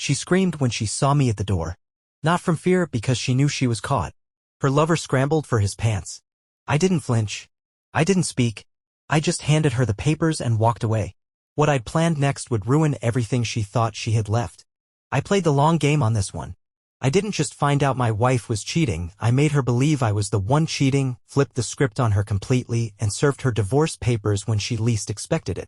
She screamed when she saw me at the door. Not from fear, because she knew she was caught. Her lover scrambled for his pants. I didn't flinch. I didn't speak. I just handed her the papers and walked away. What I'd planned next would ruin everything she thought she had left. I played the long game on this one. I didn't just find out my wife was cheating, I made her believe I was the one cheating, flipped the script on her completely, and served her divorce papers when she least expected it.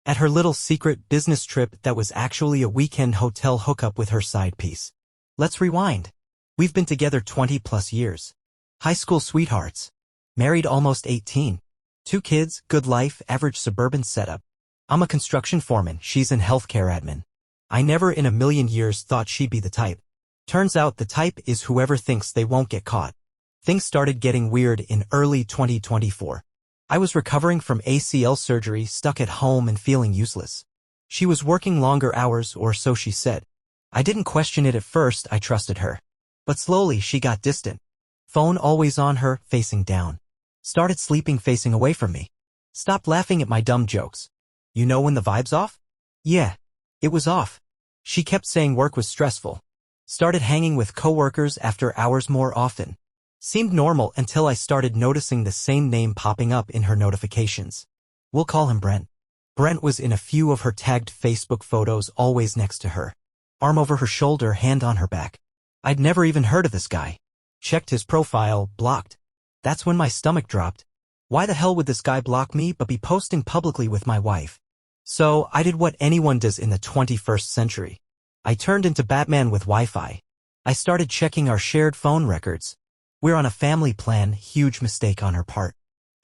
At her little secret business trip that was actually a weekend hotel hookup with her side piece. Let's rewind. We've been together 20+ years. High school sweethearts. Married almost 18. 2 kids, good life, average suburban setup. I'm a construction foreman, she's in healthcare admin. I never in a million years thought she'd be the type. Turns out the type is whoever thinks they won't get caught. Things started getting weird in early 2024. I was recovering from ACL surgery, stuck at home and feeling useless. She was working longer hours, or so she said. I didn't question it at first, I trusted her. But slowly she got distant. Phone always on her, facing down. Started sleeping facing away from me. Stopped laughing at my dumb jokes. You know when the vibe's off? Yeah, it was off. She kept saying work was stressful. Started hanging with coworkers after hours more often. Seemed normal until I started noticing the same name popping up in her notifications. We'll call him Brent. Brent was in a few of her tagged Facebook photos, always next to her. Arm over her shoulder, hand on her back. I'd never even heard of this guy. Checked his profile, blocked. That's when my stomach dropped. Why the hell would this guy block me but be posting publicly with my wife? So I did what anyone does in the 21st century. I turned into Batman with Wi-Fi. I started checking our shared phone records. We're on a family plan, huge mistake on her part.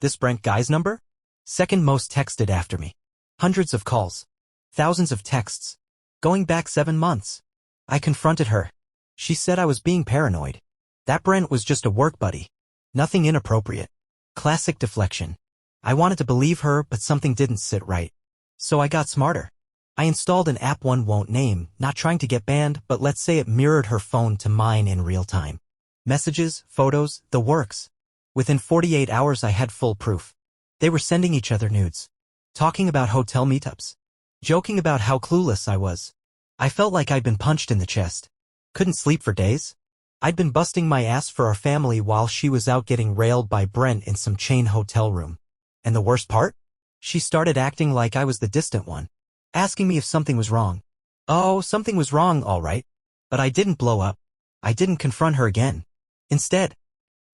This Brent guy's number? Second most texted after me. Hundreds of calls. Thousands of texts. Going back 7 months. I confronted her. She said I was being paranoid. That Brent was just a work buddy. Nothing inappropriate. Classic deflection. I wanted to believe her, but something didn't sit right. So I got smarter. I installed an app one won't name, not trying to get banned, but let's say it mirrored her phone to mine in real time. Messages, photos, the works. Within 48 hours I had full proof. They were sending each other nudes. Talking about hotel meetups. Joking about how clueless I was. I felt like I'd been punched in the chest. Couldn't sleep for days. I'd been busting my ass for our family while she was out getting railed by Brent in some chain hotel room. And the worst part? She started acting like I was the distant one. Asking me if something was wrong. Oh, something was wrong, all right. But I didn't blow up. I didn't confront her again. Instead,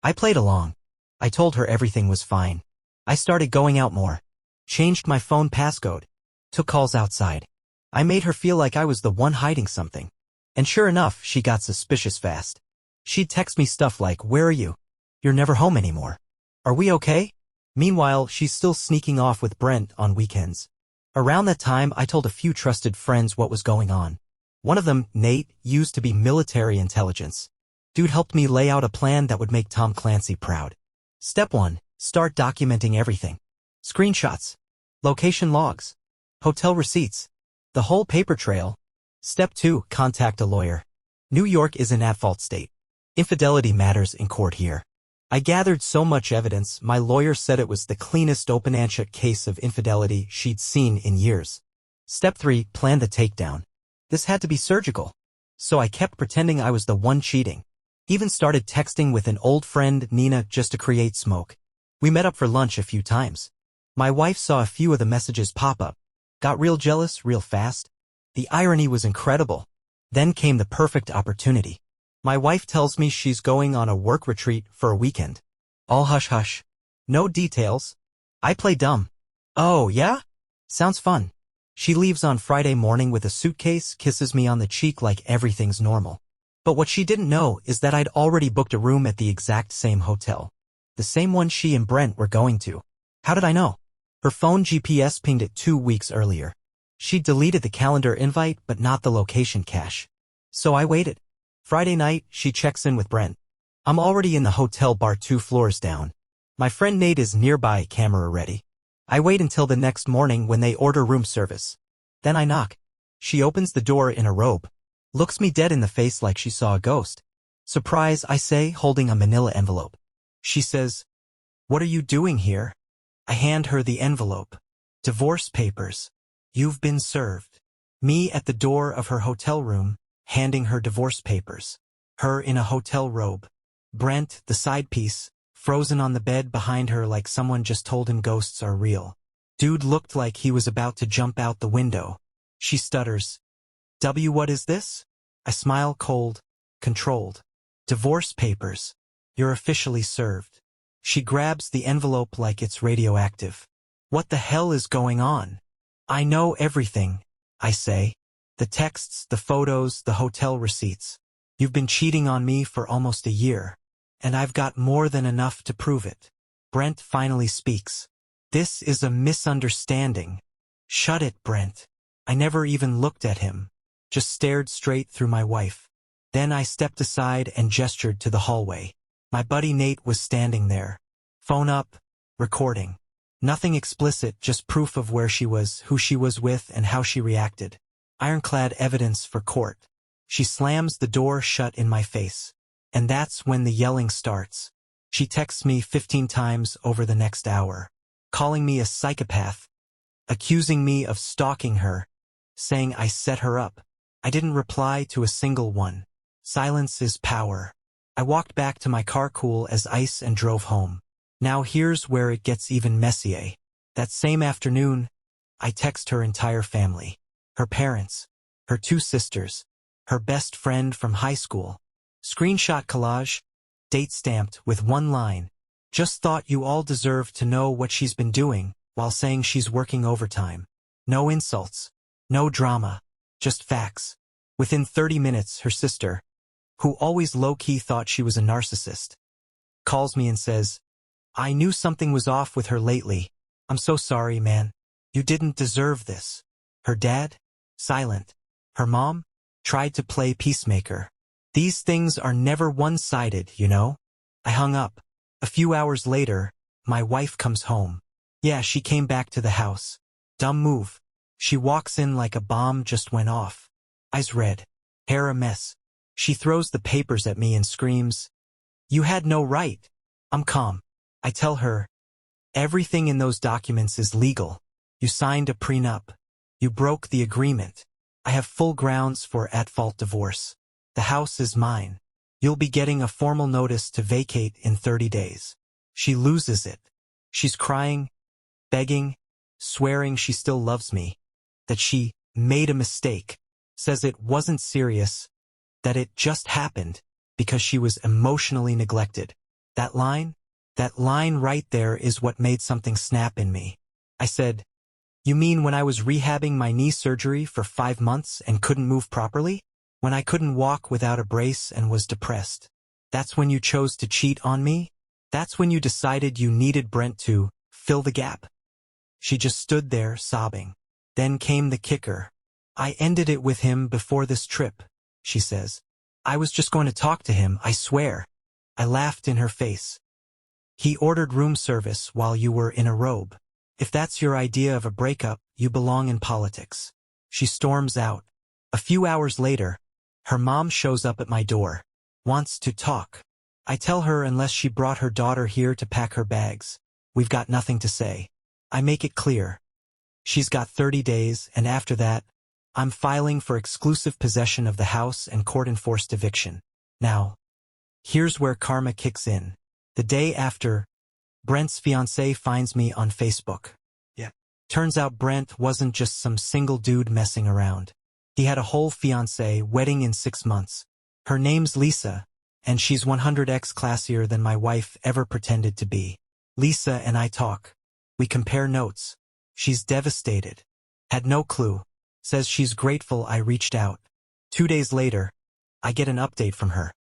I played along. I told her everything was fine. I started going out more. Changed my phone passcode. Took calls outside. I made her feel like I was the one hiding something. And sure enough, she got suspicious fast. She'd text me stuff like, "Where are you? You're never home anymore. Are we okay?" Meanwhile, she's still sneaking off with Brent on weekends. Around that time, I told a few trusted friends what was going on. One of them, Nate, used to be military intelligence. Dude helped me lay out a plan that would make Tom Clancy proud. Step 1. Start documenting everything. Screenshots. Location logs. Hotel receipts. The whole paper trail. Step 2. Contact a lawyer. New York is an at-fault state. Infidelity matters in court here. I gathered so much evidence, my lawyer said it was the cleanest open and shut case of infidelity she'd seen in years. Step 3. Plan the takedown. This had to be surgical. So I kept pretending I was the one cheating. Even started texting with an old friend, Nina, just to create smoke. We met up for lunch a few times. My wife saw a few of the messages pop up. Got real jealous, real fast. The irony was incredible. Then came the perfect opportunity. My wife tells me she's going on a work retreat for a weekend. All hush-hush. No details. I play dumb. Oh, yeah? Sounds fun. She leaves on Friday morning with a suitcase, kisses me on the cheek like everything's normal. But what she didn't know is that I'd already booked a room at the exact same hotel. The same one she and Brent were going to. How did I know? Her phone GPS pinged it 2 weeks earlier. She'd deleted the calendar invite but not the location cache. So I waited. Friday night, she checks in with Brent. I'm already in the hotel bar 2 floors down. My friend Nate is nearby, camera ready. I wait until the next morning when they order room service. Then I knock. She opens the door in a robe. Looks me dead in the face like she saw a ghost. Surprise, I say, holding a manila envelope. She says, "What are you doing here?" I hand her the envelope. Divorce papers. You've been served. Me at the door of her hotel room, handing her divorce papers. Her in a hotel robe. Brent, the side piece, frozen on the bed behind her like someone just told him ghosts are real. Dude looked like he was about to jump out the window. She stutters. What is this? I smile cold, controlled. Divorce papers. You're officially served. She grabs the envelope like it's radioactive. What the hell is going on? I know everything, I say. The texts, the photos, the hotel receipts. You've been cheating on me for almost a year. And I've got more than enough to prove it. Brent finally speaks. This is a misunderstanding. Shut it, Brent. I never even looked at him. Just stared straight through my wife. Then I stepped aside and gestured to the hallway. My buddy Nate was standing there. Phone up, recording. Nothing explicit, just proof of where she was, who she was with, and how she reacted. Ironclad evidence for court. She slams the door shut in my face. And that's when the yelling starts. She texts me 15 times over the next hour, calling me a psychopath, accusing me of stalking her, saying I set her up. I didn't reply to a single one. Silence is power. I walked back to my car cool as ice and drove home. Now here's where it gets even messier. That same afternoon, I text her entire family. Her parents, her 2 sisters, her best friend from high school. Screenshot collage, date stamped with one line. Just thought you all deserved to know what she's been doing, while saying she's working overtime. No insults, no drama, just facts. Within 30 minutes, her sister, who always low-key thought she was a narcissist, calls me and says, I knew something was off with her lately. I'm so sorry, man. You didn't deserve this. Her dad? Silent. Her mom? Tried to play peacemaker. These things are never one-sided, you know? I hung up. A few hours later, my wife comes home. Yeah, she came back to the house. Dumb move. She walks in like a bomb just went off. Eyes red. Hair a mess. She throws the papers at me and screams, You had no right. I'm calm. I tell her, everything in those documents is legal. You signed a prenup. You broke the agreement. I have full grounds for at-fault divorce. The house is mine. You'll be getting a formal notice to vacate in 30 days. She loses it. She's crying, begging, swearing she still loves me, that she made a mistake, says it wasn't serious, that it just happened because she was emotionally neglected. That line right there is what made something snap in me. I said, You mean when I was rehabbing my knee surgery for 5 months and couldn't move properly? When I couldn't walk without a brace and was depressed? That's when you chose to cheat on me? That's when you decided you needed Brent to fill the gap? She just stood there, sobbing. Then came the kicker. I ended it with him before this trip, she says. I was just going to talk to him, I swear. I laughed in her face. He ordered room service while you were in a robe. If that's your idea of a breakup, you belong in politics. She storms out. A few hours later, her mom shows up at my door. Wants to talk. I tell her unless she brought her daughter here to pack her bags, we've got nothing to say. I make it clear. She's got 30 days, and after that, I'm filing for exclusive possession of the house and court-enforced eviction. Now, here's where karma kicks in. The day after, Brent's fiancée finds me on Facebook. Turns out Brent wasn't just some single dude messing around. He had a whole fiancée, wedding in 6 months. Her name's Lisa, and she's 100x classier than my wife ever pretended to be. Lisa and I talk. We compare notes. She's devastated. Had no clue. Says she's grateful I reached out. 2 days later, I get an update from her.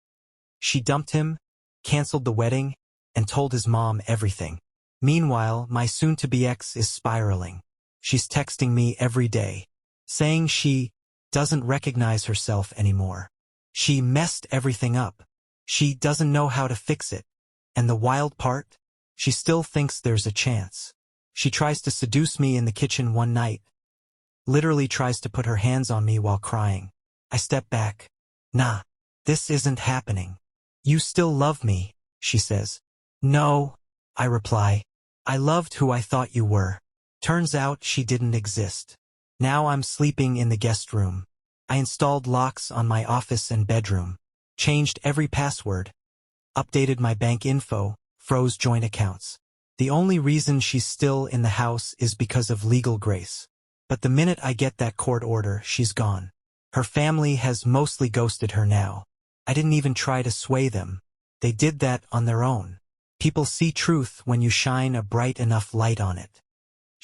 She dumped him, canceled the wedding, and told his mom everything. Meanwhile, my soon-to-be ex is spiraling. She's texting me every day, saying she doesn't recognize herself anymore. She messed everything up. She doesn't know how to fix it. And the wild part? She still thinks there's a chance. She tries to seduce me in the kitchen one night. Literally tries to put her hands on me while crying. I step back. Nah, this isn't happening. You still love me, she says. No, I reply. I loved who I thought you were. Turns out she didn't exist. Now I'm sleeping in the guest room. I installed locks on my office and bedroom, changed every password, updated my bank info, froze joint accounts. The only reason she's still in the house is because of legal grace. But the minute I get that court order, she's gone. Her family has mostly ghosted her now. I didn't even try to sway them. They did that on their own. People see truth when you shine a bright enough light on it.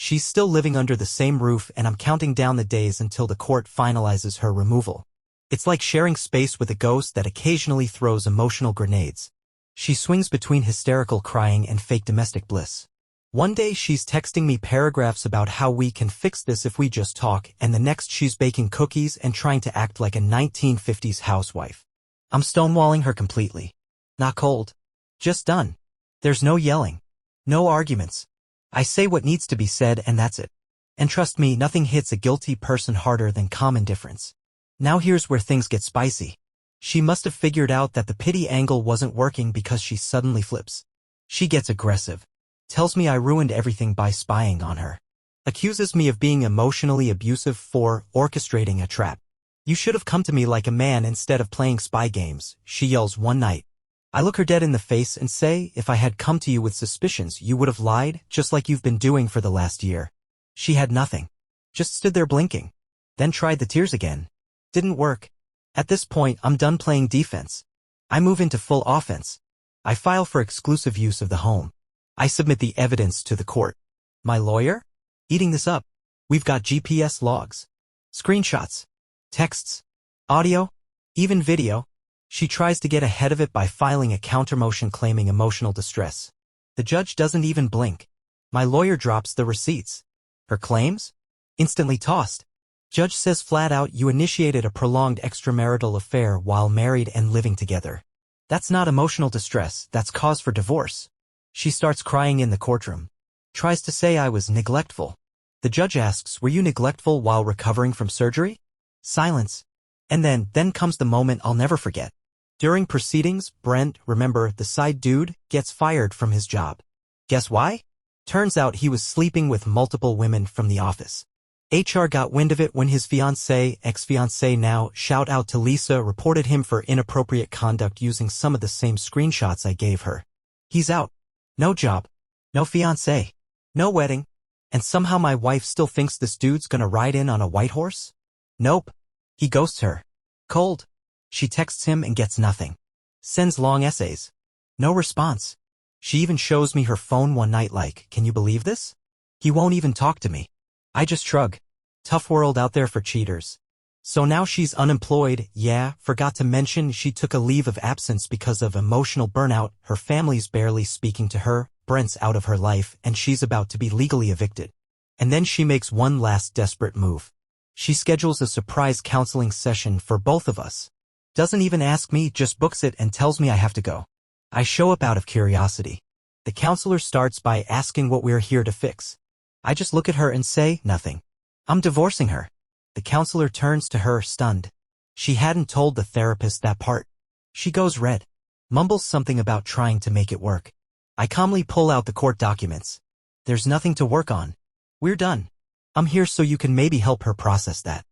She's still living under the same roof, and I'm counting down the days until the court finalizes her removal. It's like sharing space with a ghost that occasionally throws emotional grenades. She swings between hysterical crying and fake domestic bliss. One day she's texting me paragraphs about how we can fix this if we just talk, and the next she's baking cookies and trying to act like a 1950s housewife. I'm stonewalling her completely. Not cold. Just done. There's no yelling. No arguments. I say what needs to be said, and that's it. And trust me, nothing hits a guilty person harder than calm indifference. Now here's where things get spicy. She must have figured out that the pity angle wasn't working because she suddenly flips. She gets aggressive. Tells me I ruined everything by spying on her. Accuses me of being emotionally abusive for orchestrating a trap. You should have come to me like a man instead of playing spy games, she yells one night. I look her dead in the face and say, if I had come to you with suspicions, you would have lied, just like you've been doing for the last year. She had nothing. Just stood there blinking. Then tried the tears again. Didn't work. At this point, I'm done playing defense. I move into full offense. I file for exclusive use of the home. I submit the evidence to the court. My lawyer? Eating this up. We've got GPS logs, screenshots, texts, audio, even video. She tries to get ahead of it by filing a countermotion claiming emotional distress. The judge doesn't even blink. My lawyer drops the receipts. Her claims? Instantly tossed. Judge says flat out, you initiated a prolonged extramarital affair while married and living together. That's not emotional distress, that's cause for divorce. She starts crying in the courtroom. Tries to say I was neglectful. The judge asks, were you neglectful while recovering from surgery? Silence. And then comes the moment I'll never forget. During proceedings, Brent, remember, the side dude, gets fired from his job. Guess why? Turns out he was sleeping with multiple women from the office. HR got wind of it when his ex-fiancée now, shout out to Lisa, reported him for inappropriate conduct using some of the same screenshots I gave her. He's out. No job. No fiancé. No wedding. And somehow my wife still thinks this dude's gonna ride in on a white horse? Nope. He ghosts her. Cold. She texts him and gets nothing. Sends long essays. No response. She even shows me her phone one night like, can you believe this? He won't even talk to me. I just shrug. Tough world out there for cheaters. So now she's unemployed. Yeah, forgot to mention she took a leave of absence because of emotional burnout. Her family's barely speaking to her, Brent's out of her life, and she's about to be legally evicted. And then she makes one last desperate move. She schedules a surprise counseling session for both of us. Doesn't even ask me, just books it and tells me I have to go. I show up out of curiosity. The counselor starts by asking what we're here to fix. I just look at her and say, nothing. I'm divorcing her. The counselor turns to her, stunned. She hadn't told the therapist that part. She goes red. Mumbles something about trying to make it work. I calmly pull out the court documents. There's nothing to work on. We're done. I'm here so you can maybe help her process that.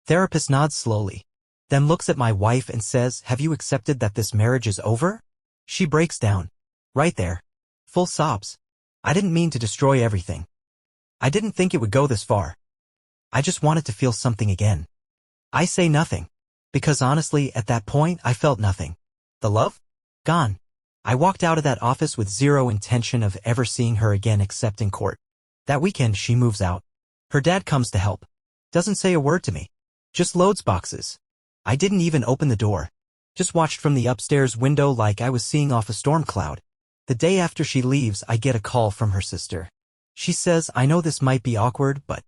Therapist nods slowly. Then looks at my wife and says, have you accepted that this marriage is over? She breaks down. Right there. Full sobs. I didn't mean to destroy everything. I didn't think it would go this far. I just wanted to feel something again. I say nothing. Because honestly, at that point, I felt nothing. The love? Gone. I walked out of that office with zero intention of ever seeing her again except in court. That weekend, she moves out. Her dad comes to help. Doesn't say a word to me. Just loads boxes. I didn't even open the door. Just watched from the upstairs window like I was seeing off a storm cloud. The day after she leaves, I get a call from her sister. She says, I know this might be awkward, but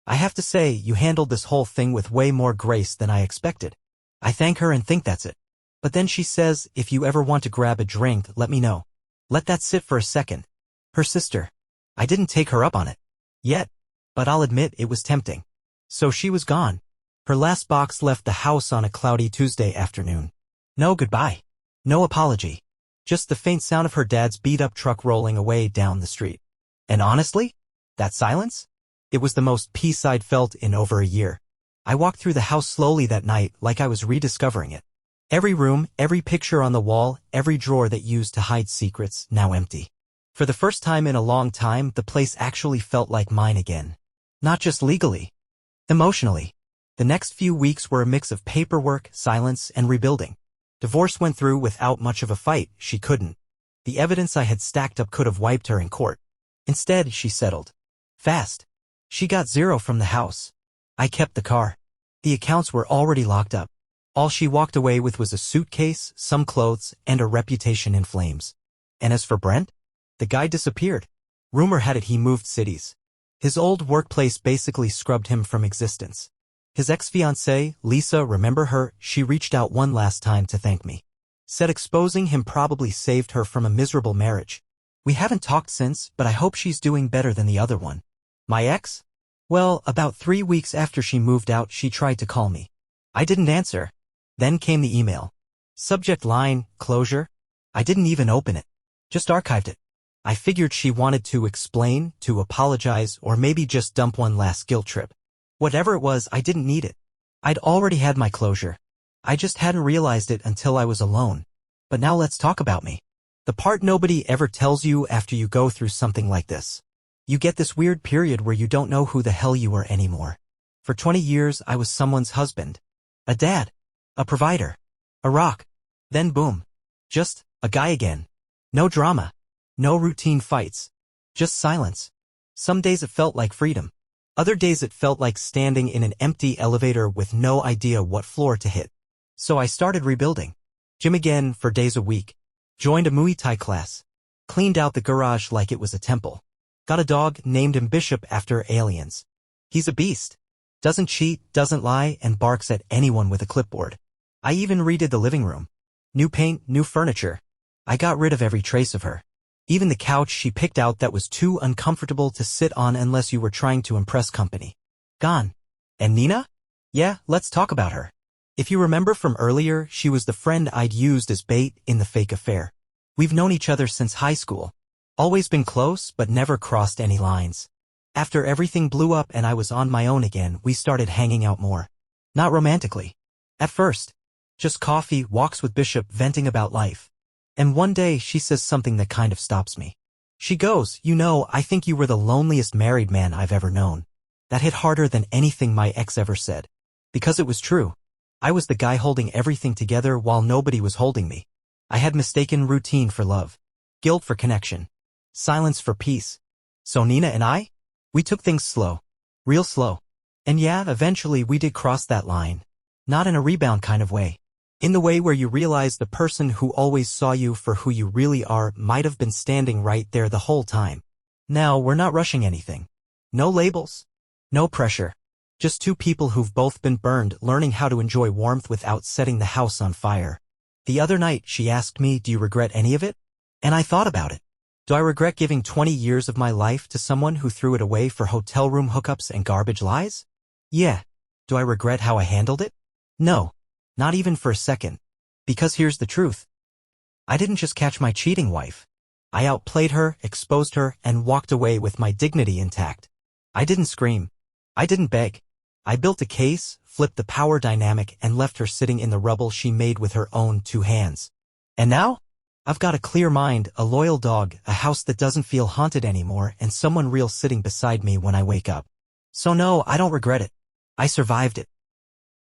I have to say, you handled this whole thing with way more grace than I expected. I thank her and think that's it. But then she says, if you ever want to grab a drink, let me know. Let that sit for a second. Her sister. I didn't take her up on it. Yet. But I'll admit it was tempting. So she was gone. Her last box left the house on a cloudy Tuesday afternoon. No goodbye. No apology. Just the faint sound of her dad's beat-up truck rolling away down the street. And honestly, that silence? It was the most peace I'd felt in over a year. I walked through the house slowly that night like I was rediscovering it. Every room, every picture on the wall, every drawer that used to hide secrets, now empty. For the first time in a long time, the place actually felt like mine again. Not just legally. Emotionally. The next few weeks were a mix of paperwork, silence, and rebuilding. Divorce went through without much of a fight. She couldn't. The evidence I had stacked up could have wiped her in court. Instead, she settled. Fast. She got 0 from the house. I kept the car. The accounts were already locked up. All she walked away with was a suitcase, some clothes, and a reputation in flames. And as for Brent? The guy disappeared. Rumor had it he moved cities. His old workplace basically scrubbed him from existence. His ex-fiancée, Lisa, remember her? She reached out one last time to thank me. Said exposing him probably saved her from a miserable marriage. We haven't talked since, but I hope she's doing better than the other one. My ex? Well, about 3 weeks after she moved out, she tried to call me. I didn't answer. Then came the email. Subject line, closure. I didn't even open it. Just archived it. I figured she wanted to explain, to apologize, or maybe just dump one last guilt trip. Whatever it was, I didn't need it. I'd already had my closure. I just hadn't realized it until I was alone. But now let's talk about me. The part nobody ever tells you after you go through something like this. You get this weird period where you don't know who the hell you are anymore. For 20 years, I was someone's husband. A dad. A provider. A rock. Then boom. Just a guy again. No drama. No routine fights. Just silence. Some days it felt like freedom. Other days it felt like standing in an empty elevator with no idea what floor to hit. So I started rebuilding. Gym again for days a week. Joined a Muay Thai class. Cleaned out the garage like it was a temple. Got a dog, named him Bishop after aliens. He's a beast. Doesn't cheat, doesn't lie, and barks at anyone with a clipboard. I even redid the living room. New paint, new furniture. I got rid of every trace of her. Even the couch she picked out that was too uncomfortable to sit on unless you were trying to impress company. Gone. And Nina? Yeah, let's talk about her. If you remember from earlier, she was the friend I'd used as bait in the fake affair. We've known each other since high school. Always been close, but never crossed any lines. After everything blew up and I was on my own again, we started hanging out more. Not romantically. At first. Just coffee, walks with Bishop, venting about life. And one day she says something that kind of stops me. She goes, "You know, I think you were the loneliest married man I've ever known." That hit harder than anything my ex ever said. Because it was true. I was the guy holding everything together while nobody was holding me. I had mistaken routine for love. Guilt for connection. Silence for peace. So Nina and I? We took things slow. Real slow. And yeah, eventually we did cross that line. Not in a rebound kind of way. In the way where you realize the person who always saw you for who you really are might have been standing right there the whole time. Now, we're not rushing anything. No labels. No pressure. Just two people who've both been burned learning how to enjoy warmth without setting the house on fire. The other night, she asked me, "Do you regret any of it?" And I thought about it. Do I regret giving 20 years of my life to someone who threw it away for hotel room hookups and garbage lies? Yeah. Do I regret how I handled it? No. Not even for a second. Because here's the truth. I didn't just catch my cheating wife. I outplayed her, exposed her, and walked away with my dignity intact. I didn't scream. I didn't beg. I built a case, flipped the power dynamic, and left her sitting in the rubble she made with her own 2 hands. And now? I've got a clear mind, a loyal dog, a house that doesn't feel haunted anymore, and someone real sitting beside me when I wake up. So no, I don't regret it. I survived it.